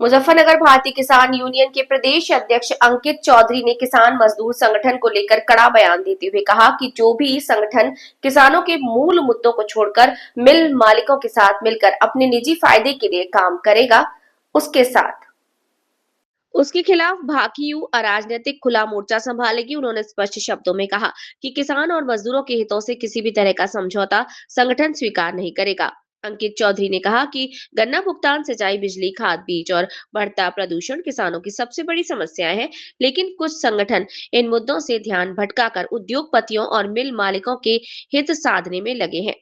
मुजफ्फरनगर भारतीय किसान यूनियन के प्रदेश अध्यक्ष अंकित चौधरी ने किसान मजदूर संगठन को लेकर कड़ा बयान देते हुए कहा कि जो भी संगठन किसानों के मूल मुद्दों को छोड़कर मिल मालिकों के साथ मिलकर अपने निजी फायदे के लिए काम करेगा, उसके खिलाफ भाकियू अराजनीतिक खुला मोर्चा संभालेगी। उन्होंने स्पष्ट शब्दों में कहा कि किसान और मजदूरों के हितों से किसी भी तरह का समझौता संगठन स्वीकार नहीं करेगा। अंकित चौधरी ने कहा कि गन्ना भुगतान, सिंचाई, बिजली, खाद, बीज और बढ़ता प्रदूषण किसानों की सबसे बड़ी समस्याएं हैं, लेकिन कुछ संगठन इन मुद्दों से ध्यान भटकाकर उद्योगपतियों और मिल मालिकों के हित साधने में लगे हैं।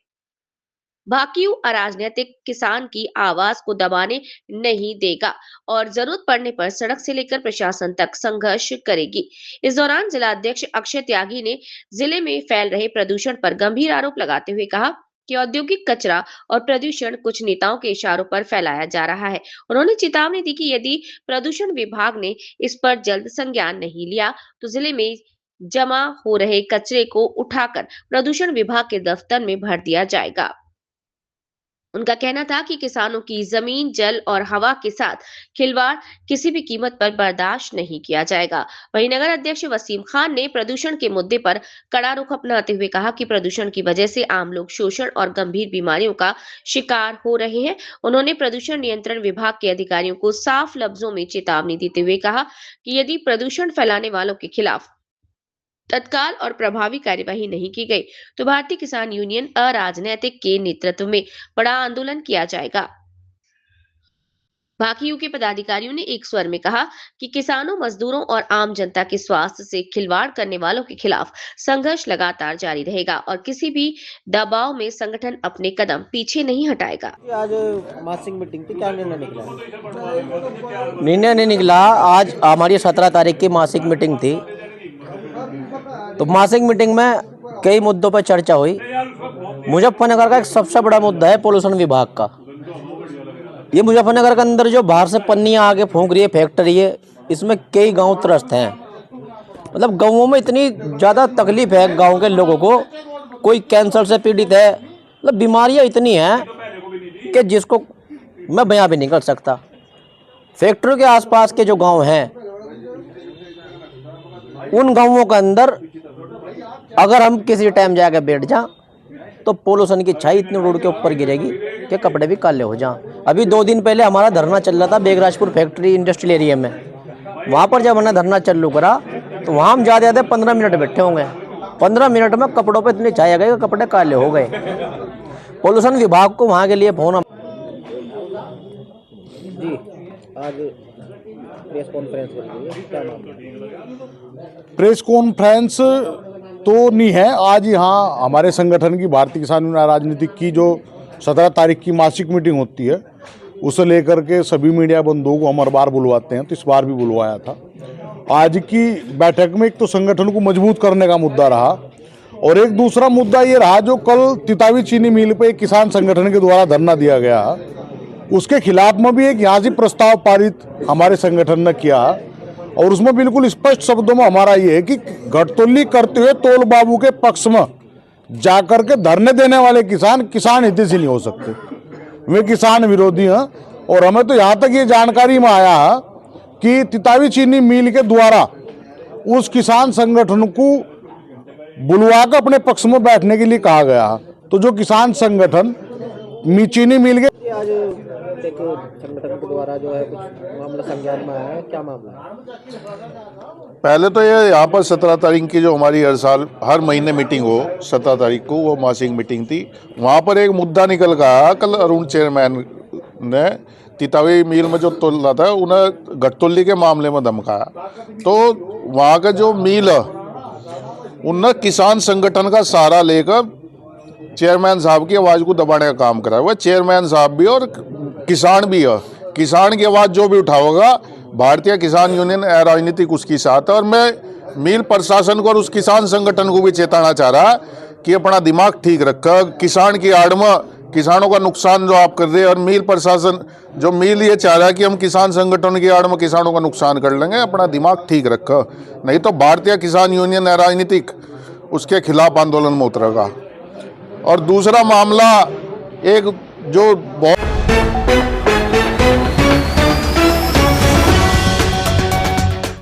भाकियू अराजनीतिक किसान की आवाज को दबाने नहीं देगा और जरूरत पड़ने पर सड़क से लेकर प्रशासन तक संघर्ष करेगी। इस दौरान जिला अध्यक्ष अक्षय त्यागी ने जिले में फैल रहे प्रदूषण पर गंभीर आरोप लगाते हुए कहा कि औद्योगिक कचरा और प्रदूषण कुछ नेताओं के इशारों पर फैलाया जा रहा है। उन्होंने चेतावनी दी कि यदि प्रदूषण विभाग ने इस पर जल्द संज्ञान नहीं लिया तो जिले में जमा हो रहे कचरे को उठाकर प्रदूषण विभाग के दफ्तर में भर दिया जाएगा। उनका कहना था कि किसानों की जमीन, जल और हवा के साथ खिलवाड़ किसी भी कीमत पर बर्दाश्त नहीं किया जाएगा। वहीं नगर अध्यक्ष वसीम खान ने प्रदूषण के मुद्दे पर कड़ा रुख अपनाते हुए कहा कि प्रदूषण की वजह से आम लोग शोषण और गंभीर बीमारियों का शिकार हो रहे हैं। उन्होंने प्रदूषण नियंत्रण विभाग के अधिकारियों को साफ लफ्जों में चेतावनी देते हुए कहा कि यदि प्रदूषण फैलाने वालों के खिलाफ तत्काल और प्रभावी कार्यवाही नहीं की गई तो भारतीय किसान यूनियन अराजनैतिक के नेतृत्व में बड़ा आंदोलन किया जाएगा। भाकियू के पदाधिकारियों ने एक स्वर में कहा कि किसानों, मजदूरों और आम जनता के स्वास्थ्य से खिलवाड़ करने वालों के खिलाफ संघर्ष लगातार जारी रहेगा और किसी भी दबाव में संगठन अपने कदम पीछे नहीं हटाएगा। आज मासिक मीटिंग थी, क्या निर्णय निकला? निर्णय नहीं निकला। आज हमारी 17 तारीख की मासिक मीटिंग थी, तो मासिक मीटिंग में कई मुद्दों पर चर्चा हुई। मुजफ्फरनगर का एक सबसे बड़ा मुद्दा है पोल्यूशन विभाग का। ये मुजफ्फरनगर के अंदर जो बाहर से पन्नियां आगे फूंक रही है फैक्ट्री है, इसमें कई गांव त्रस्त हैं। मतलब गांवों में इतनी ज़्यादा तकलीफ है गांव के लोगों को, कोई कैंसर से पीड़ित है, मतलब बीमारियां इतनी हैं कि जिसको मैं बयां भी नहीं कर सकता। फैक्ट्री के आसपास के जो गांव हैं, उन गांवों के अंदर अगर हम किसी टाइम जाकर बैठ जाएं तो पोल्यूशन की छाई इतनी रोड के ऊपर गिरेगी कि कपड़े भी काले हो जाएं। अभी 2 दिन पहले हमारा धरना चल रहा था बेगराजपुर फैक्ट्री इंडस्ट्रियल एरिया में। वहाँ पर जब हमने धरना चालू करा तो वहाँ हम ज़्यादा 15 मिनट बैठे होंगे। 15 मिनट में कपड़ों पर इतनी छाई आ गई कि कपड़े काले हो गए। पोल्यूशन विभाग को वहाँ के लिए फोन जी आज प्रेस कॉन्फ्रेंस करेंगे, क्या मामला? प्रेस कॉन्फ्रेंस तो नहीं है। आज यहाँ हमारे संगठन की भारतीय किसान यूनियन राजनीतिक की जो 17 तारीख की मासिक मीटिंग होती है, उसे लेकर के सभी मीडिया बंधुओं को हम हर बार बुलवाते हैं, तो इस बार भी बुलवाया था। आज की बैठक में एक तो संगठन को मजबूत करने का मुद्दा रहा और एक दूसरा मुद्दा ये रहा जो कल तितावी चीनी मिल पे एक किसान संगठन के द्वारा धरना दिया गया, उसके खिलाफ में भी एक यहाँ से प्रस्ताव पारित हमारे संगठन ने किया और उसमें बिल्कुल स्पष्ट शब्दों में हमारा ये है कि घटतोली करते हुए तोल बाबू के पक्ष में जाकर के धरने देने वाले किसान हितैषी नहीं हो सकते, वे किसान विरोधी हैं। और हमें तो यहाँ तक ये जानकारी में आया है कि तितावी चीनी मिल के द्वारा उस किसान संगठन को बुलवा कर अपने पक्ष में बैठने के लिए कहा गया है। तो जो किसान संगठन चीनी मिल के आज एक संगठन के द्वारा जो है कुछ मामला संज्ञान में आया है, क्या मामला है? पहले तो ये यहाँ पर 17 तारीख की जो हमारी हर महीने मीटिंग हो 17 तारीख को, वो मासिक मीटिंग थी। वहाँ पर एक मुद्दा निकल गया। कल अरुण चेयरमैन ने तितावी मिल में जो तोला था उन्हें घटतोली के मामले में धमकाया, तो वहाँ का जो मिल है उनने किसान संगठन का सहारा लेकर चेयरमैन साहब की आवाज़ को दबाने का काम करा। वह चेयरमैन साहब भी और किसान भी है। किसान की आवाज़ जो भी उठाओगा भारतीय किसान यूनियन राजनीतिक उसकी साथ है। और मैं मिल प्रशासन को और उस किसान संगठन को भी चेताना चाह रहा कि अपना दिमाग ठीक रखा। किसान की आड़ में किसानों का नुकसान जो आप कर रहे हैं और मिल प्रशासन जो मिल ये चाह रहा है कि हम किसान संगठन की आड़ में किसानों का नुकसान कर लेंगे, अपना दिमाग ठीक रखा, नहीं तो भारतीय किसान यूनियन राजनीतिक उसके खिलाफ आंदोलन में उतरेगा। और दूसरा मामला एक जो बहुत